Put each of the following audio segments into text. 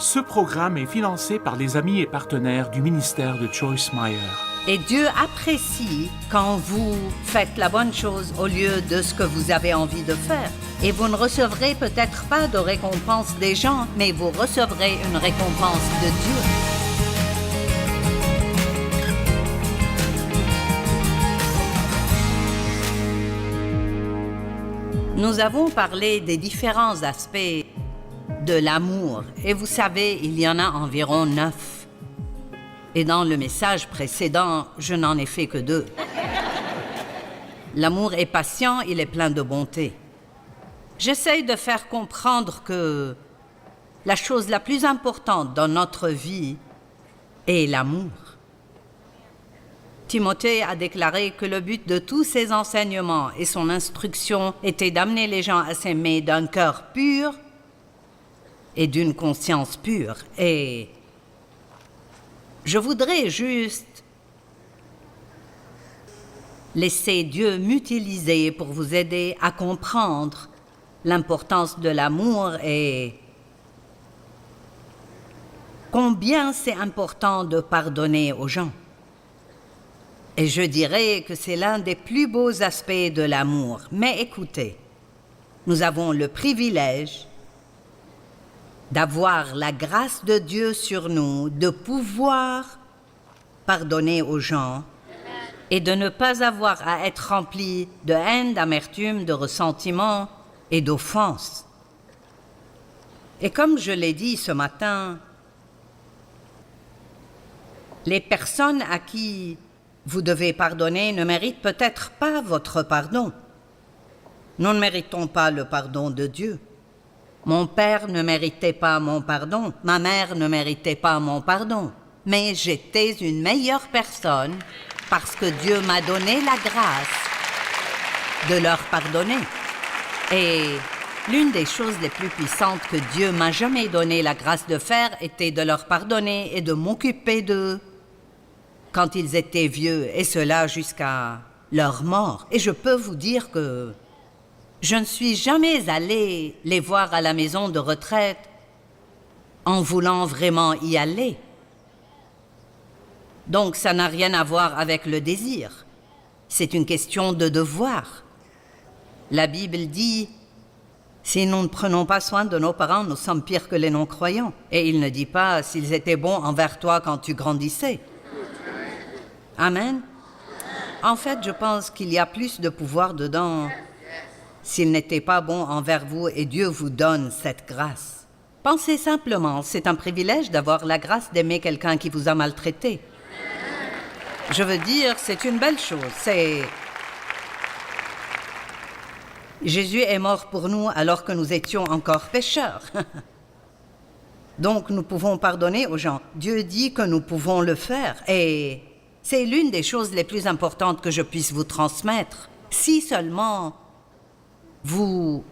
Ce programme est financé par les amis et partenaires du ministère de Joyce Meyer. Et Dieu apprécie quand vous faites la bonne chose au lieu de ce que vous avez envie de faire. Et vous ne recevrez peut-être pas de récompense des gens, mais vous recevrez une récompense de Dieu. Nous avons parlé des différents aspects de l'amour. Et vous savez, il y en a environ 9. Et dans le message précédent, je n'en ai fait que 2. L'amour est patient, il est plein de bonté. J'essaye de faire comprendre que la chose la plus importante dans notre vie est l'amour. Timothée a déclaré que le but de tous ses enseignements et son instruction était d'amener les gens à s'aimer d'un cœur pur et d'une conscience pure. Et je voudrais juste laisser Dieu m'utiliser pour vous aider à comprendre l'importance de l'amour et combien c'est important de pardonner aux gens. Et je dirais que c'est l'un des plus beaux aspects de l'amour. Mais écoutez, nous avons le privilège d'avoir la grâce de Dieu sur nous, de pouvoir pardonner aux gens et de ne pas avoir à être rempli de haine, d'amertume, de ressentiment et d'offense. Et comme je l'ai dit ce matin, les personnes à qui vous devez pardonner ne méritent peut-être pas votre pardon. Nous ne méritons pas le pardon de Dieu. Mon père ne méritait pas mon pardon, ma mère ne méritait pas mon pardon. Mais j'étais une meilleure personne parce que Dieu m'a donné la grâce de leur pardonner. Et l'une des choses les plus puissantes que Dieu m'a jamais donné la grâce de faire était de leur pardonner et de m'occuper d'eux quand ils étaient vieux, et cela jusqu'à leur mort. Et je peux vous dire que je ne suis jamais allée les voir à la maison de retraite en voulant vraiment y aller. Donc ça n'a rien à voir avec le désir. C'est une question de devoir. La Bible dit « Si nous ne prenons pas soin de nos parents, nous sommes pires que les non-croyants. » Et il ne dit pas « S'ils étaient bons envers toi quand tu grandissais. » Amen. En fait, je pense qu'il y a plus de pouvoir dedans s'il n'était pas bon envers vous et Dieu vous donne cette grâce. Pensez simplement, c'est un privilège d'avoir la grâce d'aimer quelqu'un qui vous a maltraité. Je veux dire, c'est une belle chose. Jésus est mort pour nous alors que nous étions encore pécheurs. Donc nous pouvons pardonner aux gens. Dieu dit que nous pouvons le faire et c'est l'une des choses les plus importantes que je puisse vous transmettre. Si seulement vous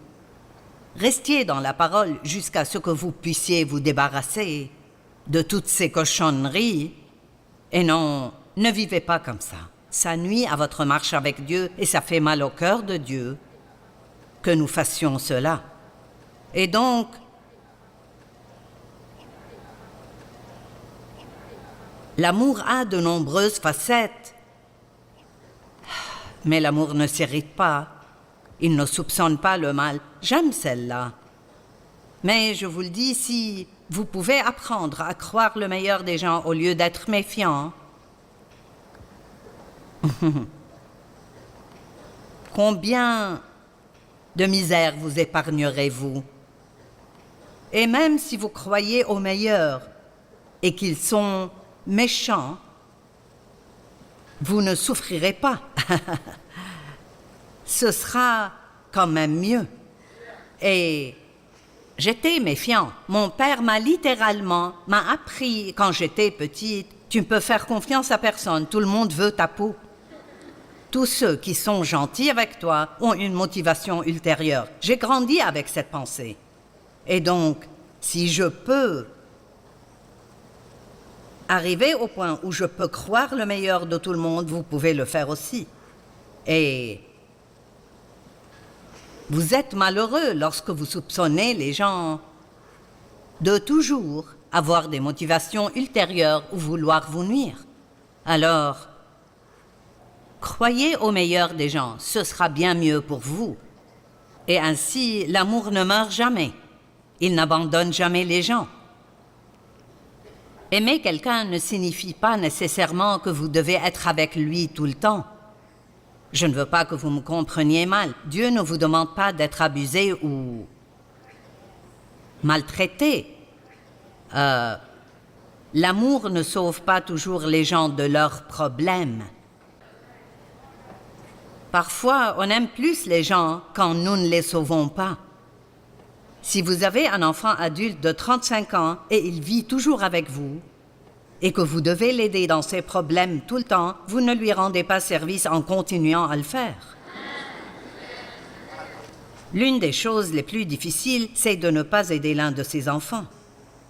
restiez dans la parole jusqu'à ce que vous puissiez vous débarrasser de toutes ces cochonneries. Et non, ne vivez pas comme ça. Ça nuit à votre marche avec Dieu et ça fait mal au cœur de Dieu que nous fassions cela. Et donc, l'amour a de nombreuses facettes. Mais l'amour ne s'irrite pas. Il ne soupçonne pas le mal. J'aime celle-là. Mais je vous le dis, si vous pouvez apprendre à croire le meilleur des gens au lieu d'être méfiant, combien de misère vous épargnerez-vous? Et même si vous croyez au meilleur et qu'ils sont méchants, vous ne souffrirez pas. Ce sera quand même mieux. Et j'étais méfiant. Mon père m'a appris quand j'étais petite, tu ne peux faire confiance à personne, tout le monde veut ta peau. Tous ceux qui sont gentils avec toi ont une motivation ultérieure. J'ai grandi avec cette pensée. Et donc, si je peux arriver au point où je peux croire le meilleur de tout le monde, vous pouvez le faire aussi. Et vous êtes malheureux lorsque vous soupçonnez les gens de toujours avoir des motivations ultérieures ou vouloir vous nuire. Alors, croyez au meilleur des gens, ce sera bien mieux pour vous. Et ainsi, l'amour ne meurt jamais. Il n'abandonne jamais les gens. Aimer quelqu'un ne signifie pas nécessairement que vous devez être avec lui tout le temps. Je ne veux pas que vous me compreniez mal. Dieu ne vous demande pas d'être abusé ou maltraité. L'amour ne sauve pas toujours les gens de leurs problèmes. Parfois, on aime plus les gens quand nous ne les sauvons pas. Si vous avez un enfant adulte de 35 ans et il vit toujours avec vous, et que vous devez l'aider dans ses problèmes tout le temps, vous ne lui rendez pas service en continuant à le faire. L'une des choses les plus difficiles, c'est de ne pas aider l'un de ses enfants.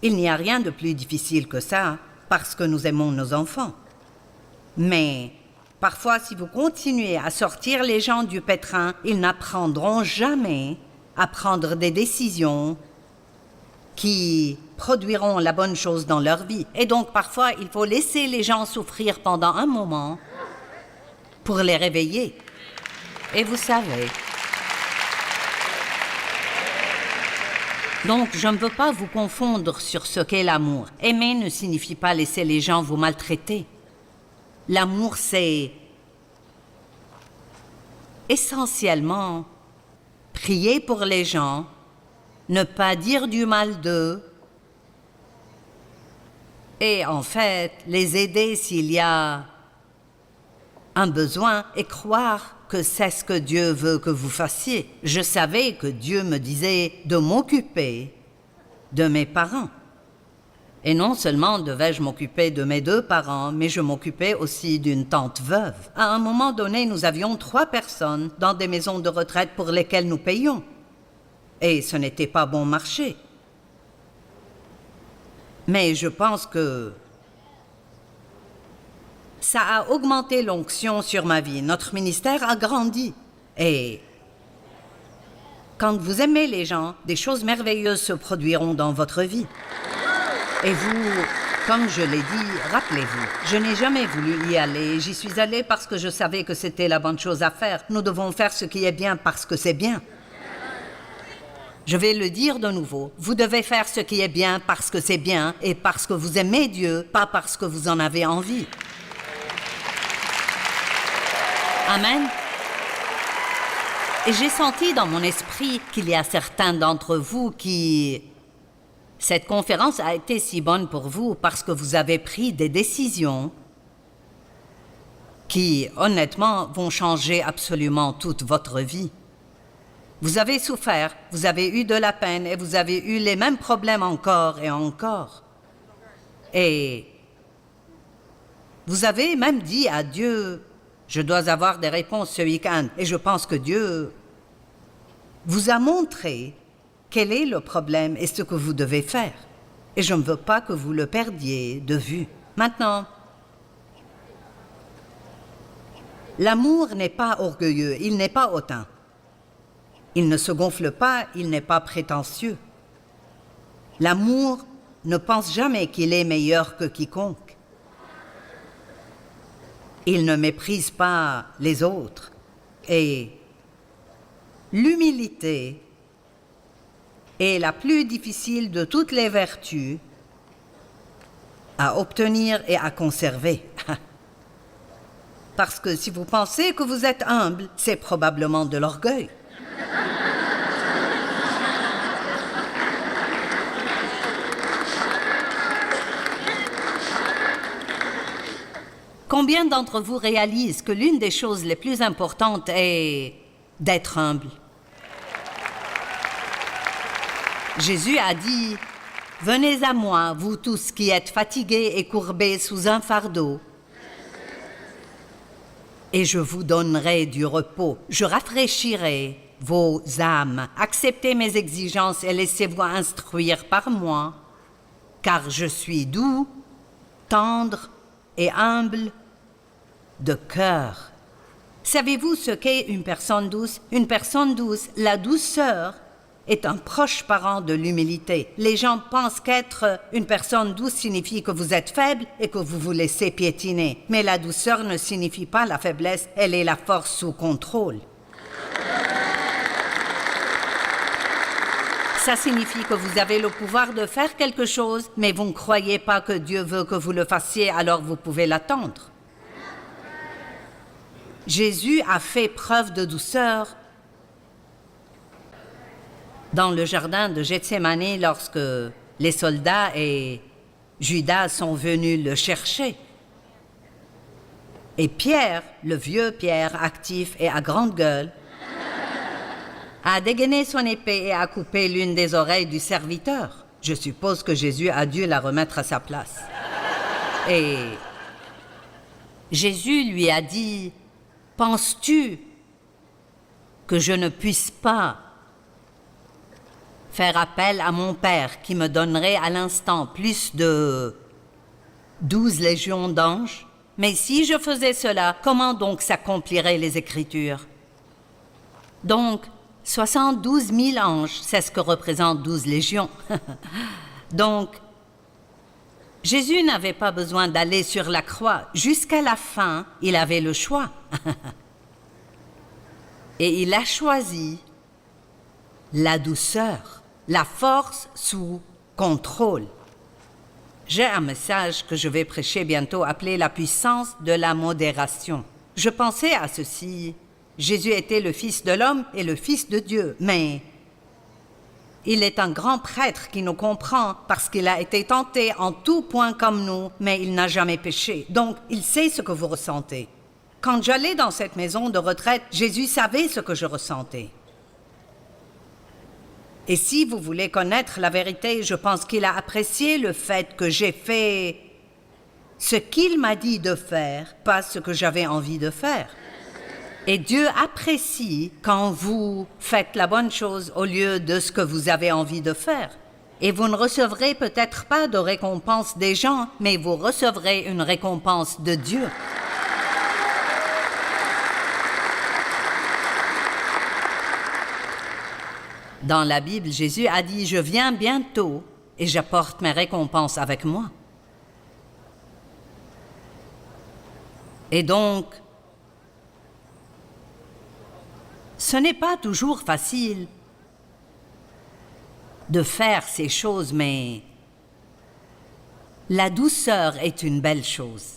Il n'y a rien de plus difficile que ça, parce que nous aimons nos enfants. Mais parfois, si vous continuez à sortir les gens du pétrin, ils n'apprendront jamais à prendre des décisions qui produiront la bonne chose dans leur vie. Et donc, parfois, il faut laisser les gens souffrir pendant un moment pour les réveiller. Et vous savez... Donc, je ne veux pas vous confondre sur ce qu'est l'amour. Aimer ne signifie pas laisser les gens vous maltraiter. L'amour, c'est essentiellement prier pour les gens, ne pas dire du mal d'eux, et en fait, les aider s'il y a un besoin et croire que c'est ce que Dieu veut que vous fassiez. Je savais que Dieu me disait de m'occuper de mes parents. Et non seulement devais-je m'occuper de mes 2 parents, mais je m'occupais aussi d'une tante veuve. À un moment donné, nous avions 3 personnes dans des maisons de retraite pour lesquelles nous payions. Et ce n'était pas bon marché. Mais je pense que ça a augmenté l'onction sur ma vie. Notre ministère a grandi. Et quand vous aimez les gens, des choses merveilleuses se produiront dans votre vie. Et vous, comme je l'ai dit, rappelez-vous, je n'ai jamais voulu y aller. J'y suis allée parce que je savais que c'était la bonne chose à faire. Nous devons faire ce qui est bien parce que c'est bien. Je vais le dire de nouveau. Vous devez faire ce qui est bien parce que c'est bien et parce que vous aimez Dieu, pas parce que vous en avez envie. Amen. Et j'ai senti dans mon esprit qu'il y a certains d'entre vous qui... Cette conférence a été si bonne pour vous parce que vous avez pris des décisions qui, honnêtement, vont changer absolument toute votre vie. Vous avez souffert, vous avez eu de la peine et vous avez eu les mêmes problèmes encore et encore. Et vous avez même dit à Dieu... Je dois avoir des réponses ce week-end. Et je pense que Dieu vous a montré quel est le problème et ce que vous devez faire. Et je ne veux pas que vous le perdiez de vue. Maintenant, l'amour n'est pas orgueilleux, il n'est pas hautain. Il ne se gonfle pas, il n'est pas prétentieux. L'amour ne pense jamais qu'il est meilleur que quiconque. Il ne méprise pas les autres. Et l'humilité est la plus difficile de toutes les vertus à obtenir et à conserver. Parce que si vous pensez que vous êtes humble, c'est probablement de l'orgueil. Combien d'entre vous réalisent que l'une des choses les plus importantes est d'être humble? Jésus a dit « Venez à moi, vous tous qui êtes fatigués et courbés sous un fardeau, et je vous donnerai du repos. Je rafraîchirai vos âmes. Acceptez mes exigences et laissez-vous instruire par moi, car je suis doux, tendre et humble de cœur. » Savez-vous ce qu'est une personne douce? Une personne douce, la douceur est un proche parent de l'humilité. Les gens pensent qu'être une personne douce signifie que vous êtes faible et que vous vous laissez piétiner. Mais la douceur ne signifie pas la faiblesse, elle est la force sous contrôle. Ça signifie que vous avez le pouvoir de faire quelque chose, mais vous ne croyez pas que Dieu veut que vous le fassiez, alors vous pouvez l'attendre. Jésus a fait preuve de douceur dans le jardin de Gethsémani lorsque les soldats et Judas sont venus le chercher. Et Pierre, le vieux Pierre, actif et à grande gueule, a dégainé son épée et a coupé l'une des oreilles du serviteur. Je suppose que Jésus a dû la remettre à sa place. Et Jésus lui a dit, « Penses-tu que je ne puisse pas faire appel à mon Père qui me donnerait à l'instant plus de 12 légions d'anges? Mais si je faisais cela, comment donc s'accompliraient les Écritures? » Donc, 72 000 anges, c'est ce que représentent 12 légions. Donc, Jésus n'avait pas besoin d'aller sur la croix. Jusqu'à la fin, il avait le choix. Et il a choisi la douceur, la force sous contrôle. J'ai un message que je vais prêcher bientôt appelé la puissance de la modération. Je pensais à ceci. Jésus était le Fils de l'homme et le Fils de Dieu, mais il est un grand prêtre qui nous comprend parce qu'il a été tenté en tout point comme nous, mais il n'a jamais péché. Donc, il sait ce que vous ressentez. Quand j'allais dans cette maison de retraite, Jésus savait ce que je ressentais. Et si vous voulez connaître la vérité, je pense qu'il a apprécié le fait que j'ai fait ce qu'il m'a dit de faire, pas ce que j'avais envie de faire. Et Dieu apprécie quand vous faites la bonne chose au lieu de ce que vous avez envie de faire. Et vous ne recevrez peut-être pas de récompense des gens, mais vous recevrez une récompense de Dieu. Dans la Bible, Jésus a dit « Je viens bientôt et j'apporte mes récompenses avec moi. » Et donc, ce n'est pas toujours facile de faire ces choses, mais la douceur est une belle chose.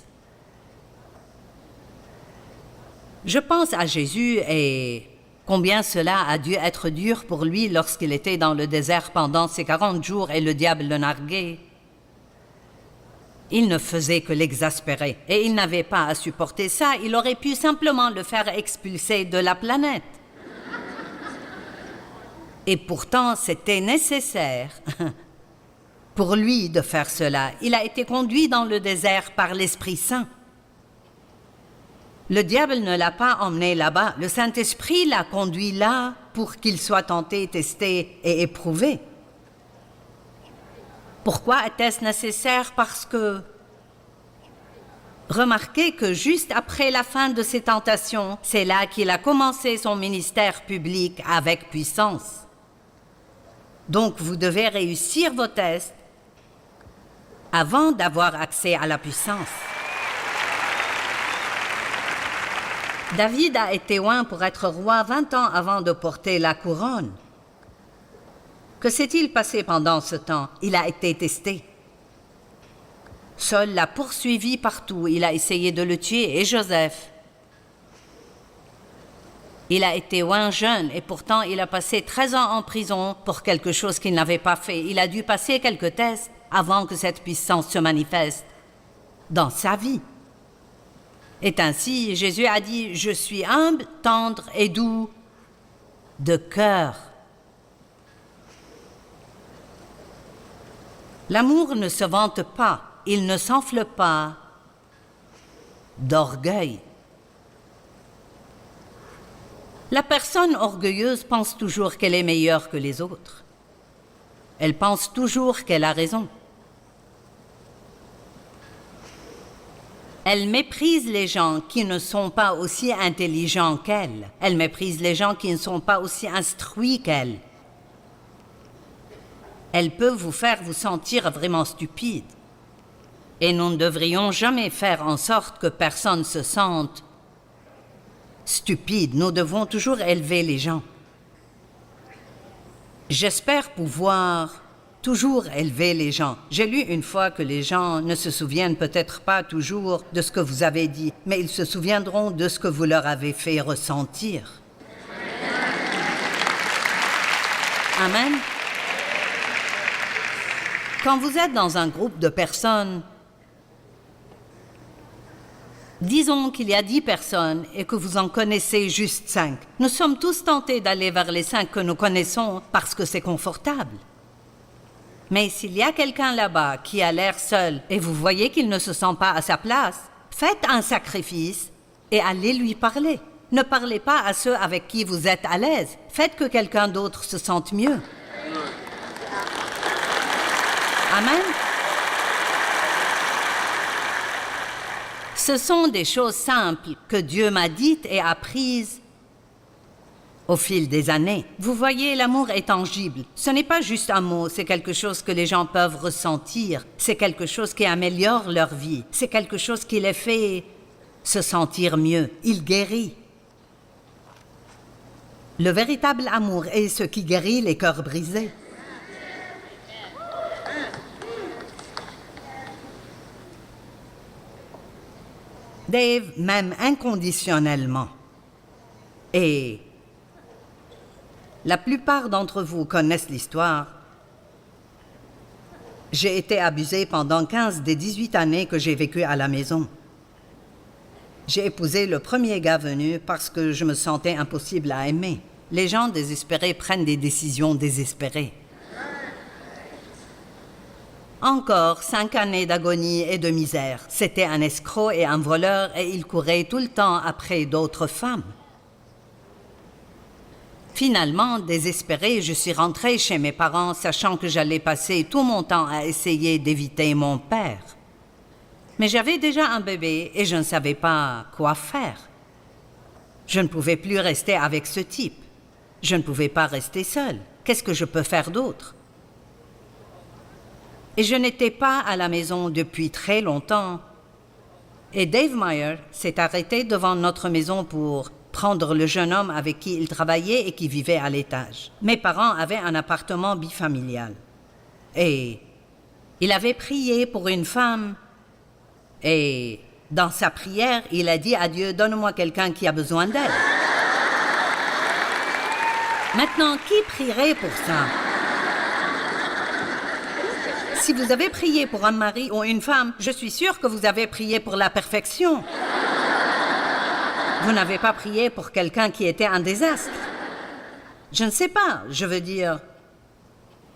Je pense à Jésus et combien cela a dû être dur pour lui lorsqu'il était dans le désert pendant ces 40 jours et le diable le narguait. Il ne faisait que l'exaspérer et il n'avait pas à supporter ça. Il aurait pu simplement le faire expulser de la planète. Et pourtant, c'était nécessaire pour lui de faire cela. Il a été conduit dans le désert par l'Esprit Saint. Le diable ne l'a pas emmené là-bas. Le Saint-Esprit l'a conduit là pour qu'il soit tenté, testé et éprouvé. Pourquoi était-ce nécessaire? Parce que remarquez que juste après la fin de ses tentations, c'est là qu'il a commencé son ministère public avec puissance. Donc, vous devez réussir vos tests avant d'avoir accès à la puissance. David a été oint pour être roi 20 ans avant de porter la couronne. Que s'est-il passé pendant ce temps? Il a été testé. Saul l'a poursuivi partout. Il a essayé de le tuer, et Joseph. Il a été oint jeune et pourtant il a passé 13 ans en prison pour quelque chose qu'il n'avait pas fait. Il a dû passer quelques tests avant que cette puissance se manifeste dans sa vie. Et ainsi, Jésus a dit « Je suis humble, tendre et doux de cœur. » L'amour ne se vante pas, il ne s'enfle pas d'orgueil. La personne orgueilleuse pense toujours qu'elle est meilleure que les autres. Elle pense toujours qu'elle a raison. Elle méprise les gens qui ne sont pas aussi intelligents qu'elle. Elle méprise les gens qui ne sont pas aussi instruits qu'elle. Elle peut vous faire vous sentir vraiment stupide. Et nous ne devrions jamais faire en sorte que personne se sente stupide. Nous devons toujours élever les gens. J'espère pouvoir toujours élever les gens. J'ai lu une fois que les gens ne se souviennent peut-être pas toujours de ce que vous avez dit, mais ils se souviendront de ce que vous leur avez fait ressentir. Amen. Quand vous êtes dans un groupe de personnes, disons qu'il y a 10 personnes et que vous en connaissez juste 5. Nous sommes tous tentés d'aller vers les 5 que nous connaissons parce que c'est confortable. Mais s'il y a quelqu'un là-bas qui a l'air seul et vous voyez qu'il ne se sent pas à sa place, faites un sacrifice et allez lui parler. Ne parlez pas à ceux avec qui vous êtes à l'aise. Faites que quelqu'un d'autre se sente mieux. Amen. Ce sont des choses simples que Dieu m'a dites et apprises au fil des années. Vous voyez, l'amour est tangible. Ce n'est pas juste un mot, c'est quelque chose que les gens peuvent ressentir. C'est quelque chose qui améliore leur vie. C'est quelque chose qui les fait se sentir mieux. Il guérit. Le véritable amour est ce qui guérit les cœurs brisés. Dave m'aime inconditionnellement. Et la plupart d'entre vous connaissent l'histoire. J'ai été abusée pendant 15 des 18 années que j'ai vécues à la maison. J'ai épousé le premier gars venu parce que je me sentais impossible à aimer. Les gens désespérés prennent des décisions désespérées. Encore 5 années d'agonie et de misère. C'était un escroc et un voleur et il courait tout le temps après d'autres femmes. Finalement, désespérée, je suis rentrée chez mes parents, sachant que j'allais passer tout mon temps à essayer d'éviter mon père. Mais j'avais déjà un bébé et je ne savais pas quoi faire. Je ne pouvais plus rester avec ce type. Je ne pouvais pas rester seule. Qu'est-ce que je peux faire d'autre? Et je n'étais pas à la maison depuis très longtemps. Et Dave Meyer s'est arrêté devant notre maison pour prendre le jeune homme avec qui il travaillait et qui vivait à l'étage. Mes parents avaient un appartement bifamilial. Et il avait prié pour une femme. Et dans sa prière, il a dit à Dieu, « Donne-moi quelqu'un qui a besoin d'aide. » Maintenant, qui prierait pour ça? Si vous avez prié pour un mari ou une femme, je suis sûre que vous avez prié pour la perfection. Vous n'avez pas prié pour quelqu'un qui était un désastre. Je ne sais pas, je veux dire,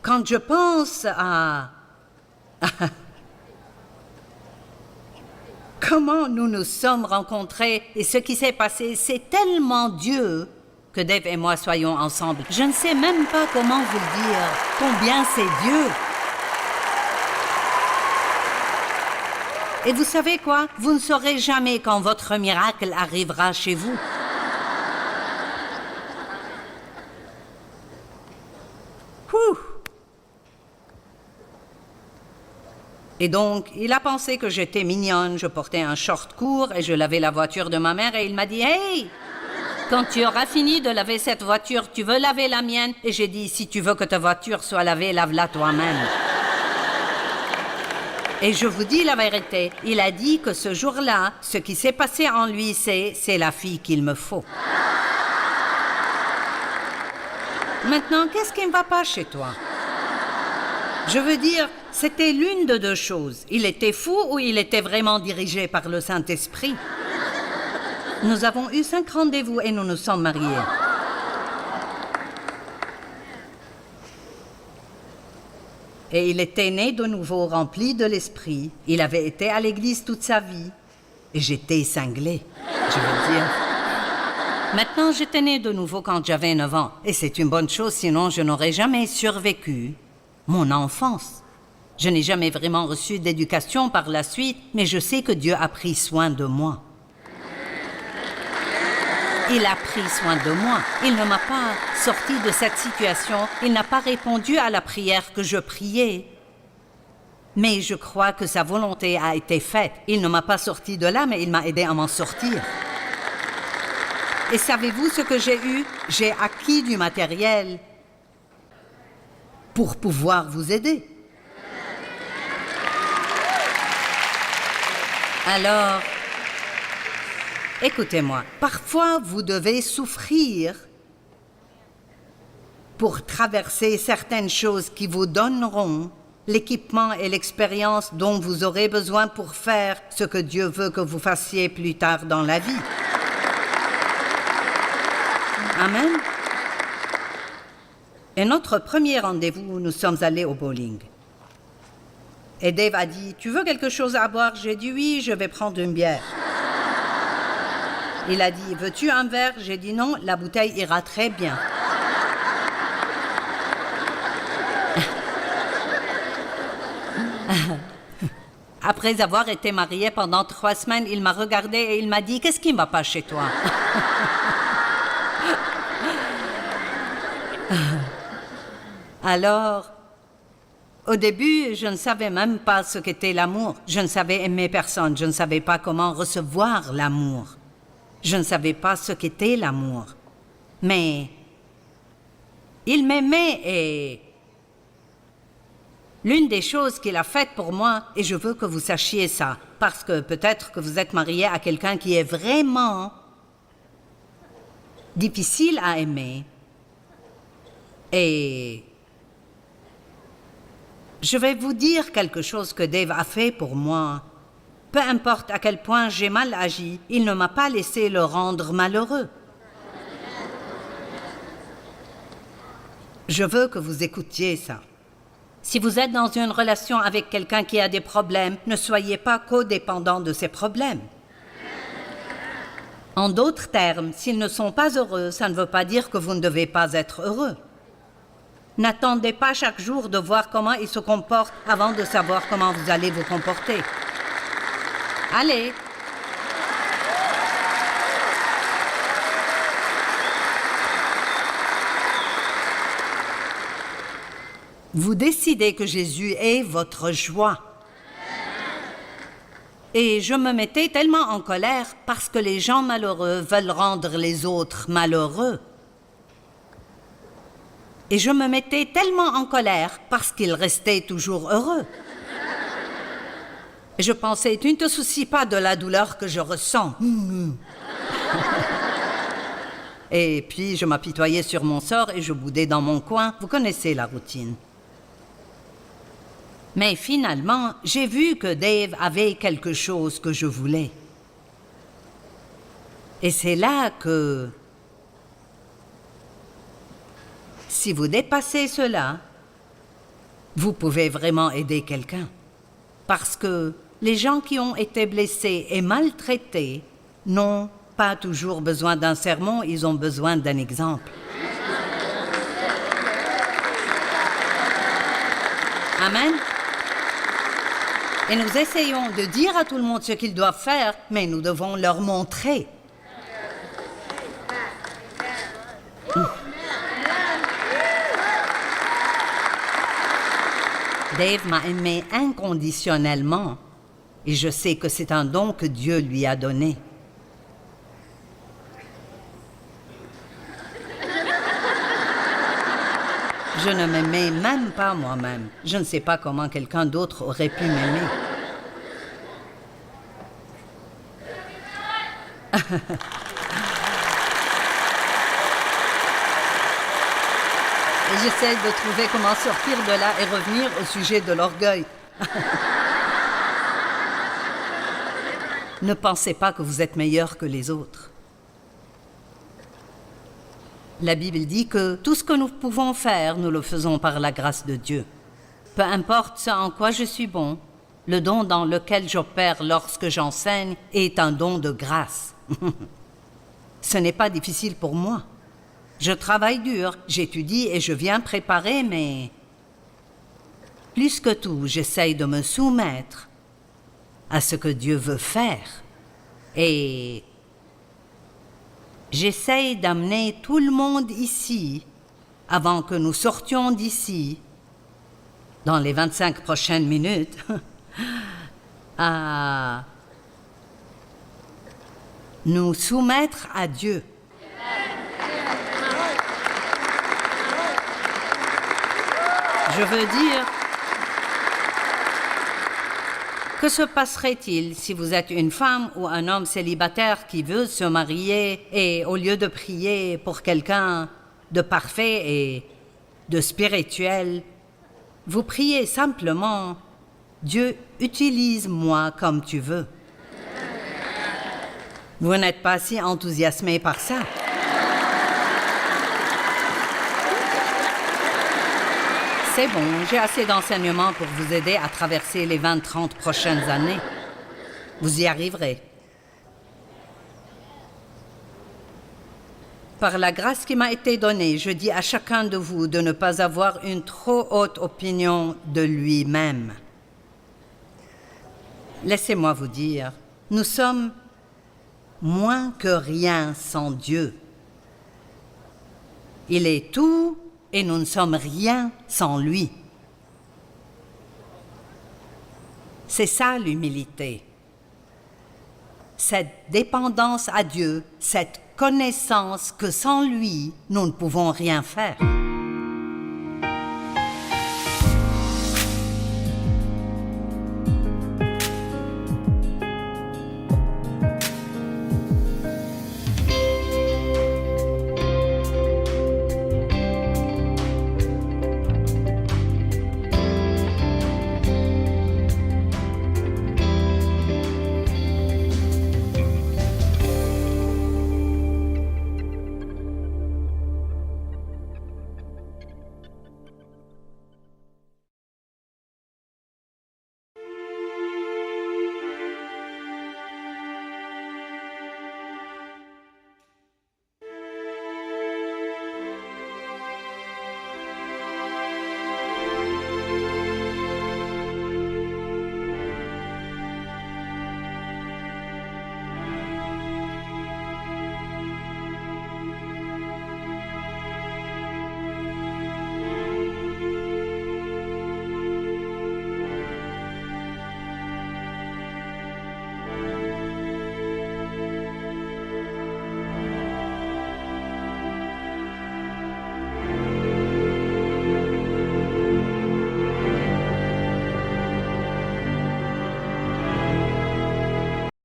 quand je pense à comment nous nous sommes rencontrés et ce qui s'est passé, c'est tellement Dieu que Dave et moi soyons ensemble. Je ne sais même pas comment vous le dire, combien c'est Dieu. Et vous savez quoi? Vous ne saurez jamais quand votre miracle arrivera chez vous. Ouh. Et donc, il a pensé que j'étais mignonne, je portais un short court et je lavais la voiture de ma mère et il m'a dit « Hey, quand tu auras fini de laver cette voiture, tu veux laver la mienne ?» Et j'ai dit « Si tu veux que ta voiture soit lavée, lave-la toi-même. » Et je vous dis la vérité, il a dit que ce jour-là, ce qui s'est passé en lui, c'est la fille qu'il me faut. Maintenant, qu'est-ce qui ne va pas chez toi? Je veux dire, c'était l'une de deux choses. Il était fou ou il était vraiment dirigé par le Saint-Esprit. Nous avons eu 5 rendez-vous et nous nous sommes mariés. Et il était né de nouveau, rempli de l'esprit. Il avait été à l'église toute sa vie. Et j'étais cinglée, je veux dire. Maintenant, j'étais née de nouveau quand j'avais 9 ans. Et c'est une bonne chose, sinon je n'aurais jamais survécu mon enfance. Je n'ai jamais vraiment reçu d'éducation par la suite, mais je sais que Dieu a pris soin de moi. Il a pris soin de moi. Il ne m'a pas sorti de cette situation. Il n'a pas répondu à la prière que je priais. Mais je crois que sa volonté a été faite. Il ne m'a pas sorti de là, mais il m'a aidé à m'en sortir. Et savez-vous ce que j'ai eu? J'ai acquis du matériel pour pouvoir vous aider. Alors, écoutez-moi, parfois vous devez souffrir pour traverser certaines choses qui vous donneront l'équipement et l'expérience dont vous aurez besoin pour faire ce que Dieu veut que vous fassiez plus tard dans la vie. Amen. Et notre premier rendez-vous, nous sommes allés au bowling. Et Dave a dit, « Tu veux quelque chose à boire ?» J'ai dit, « Oui, je vais prendre une bière. » Il a dit, « Veux-tu un verre ?» J'ai dit, « Non, la bouteille ira très bien. » Après avoir été marié pendant 3 semaines, il m'a regardé et il m'a dit, « Qu'est-ce qui ne va pas chez toi ?» Alors, au début, je ne savais même pas ce qu'était l'amour. Je ne savais aimer personne. Je ne savais pas comment recevoir l'amour. Je ne savais pas ce qu'était l'amour. Mais il m'aimait et l'une des choses qu'il a faites pour moi, et je veux que vous sachiez ça, parce que peut-être que vous êtes marié à quelqu'un qui est vraiment difficile à aimer. Et je vais vous dire quelque chose que Dave a fait pour moi. Peu importe à quel point j'ai mal agi, il ne m'a pas laissé le rendre malheureux. Je veux que vous écoutiez ça. Si vous êtes dans une relation avec quelqu'un qui a des problèmes, ne soyez pas codépendant de ses problèmes. En d'autres termes, s'ils ne sont pas heureux, ça ne veut pas dire que vous ne devez pas être heureux. N'attendez pas chaque jour de voir comment ils se comportent avant de savoir comment vous allez vous comporter. Allez. Vous décidez que Jésus est votre joie. Et je me mettais tellement en colère parce que les gens malheureux veulent rendre les autres malheureux. Et je me mettais tellement en colère parce qu'ils restaient toujours heureux. Et je pensais, tu ne te soucies pas de la douleur que je ressens. Et puis je m'apitoyais sur mon sort et je boudais dans mon coin. Vous connaissez la routine. Mais finalement, j'ai vu que Dave avait quelque chose que je voulais. Et c'est là que, si vous dépassez cela, vous pouvez vraiment aider quelqu'un. Parce que les gens qui ont été blessés et maltraités n'ont pas toujours besoin d'un sermon, ils ont besoin d'un exemple. Amen. Et nous essayons de dire à tout le monde ce qu'ils doivent faire, mais nous devons leur montrer. Dave m'a aimé inconditionnellement et je sais que c'est un don que Dieu lui a donné. Je ne m'aimais même pas moi-même. Je ne sais pas comment quelqu'un d'autre aurait pu m'aimer. Et j'essaie de trouver comment sortir de là et revenir au sujet de l'orgueil. Ne pensez pas que vous êtes meilleur que les autres. La Bible dit que tout ce que nous pouvons faire, nous le faisons par la grâce de Dieu. Peu importe ce en quoi je suis bon, le don dans lequel j'opère lorsque j'enseigne est un don de grâce. Ce n'est pas difficile pour moi. Je travaille dur, j'étudie et je viens préparer, mais plus que tout, j'essaye de me soumettre à ce que Dieu veut faire. Et J'essaye d'amener tout le monde ici avant que nous sortions d'ici, dans les 25 prochaines minutes, à nous soumettre à Dieu. Je veux dire, que se passerait-il si vous êtes une femme ou un homme célibataire qui veut se marier et au lieu de prier pour quelqu'un de parfait et de spirituel, vous priez simplement « Dieu, utilise-moi comme tu veux ». Vous n'êtes pas si enthousiasmé par ça. C'est bon, j'ai assez d'enseignements pour vous aider à traverser les 20-30 prochaines années. Vous y arriverez. Par la grâce qui m'a été donnée, je dis à chacun de vous de ne pas avoir une trop haute opinion de lui-même. Laissez-moi vous dire, nous sommes moins que rien sans Dieu. Il est tout et nous ne sommes rien sans lui. C'est ça l'humilité. Cette dépendance à Dieu, cette connaissance que sans lui, nous ne pouvons rien faire.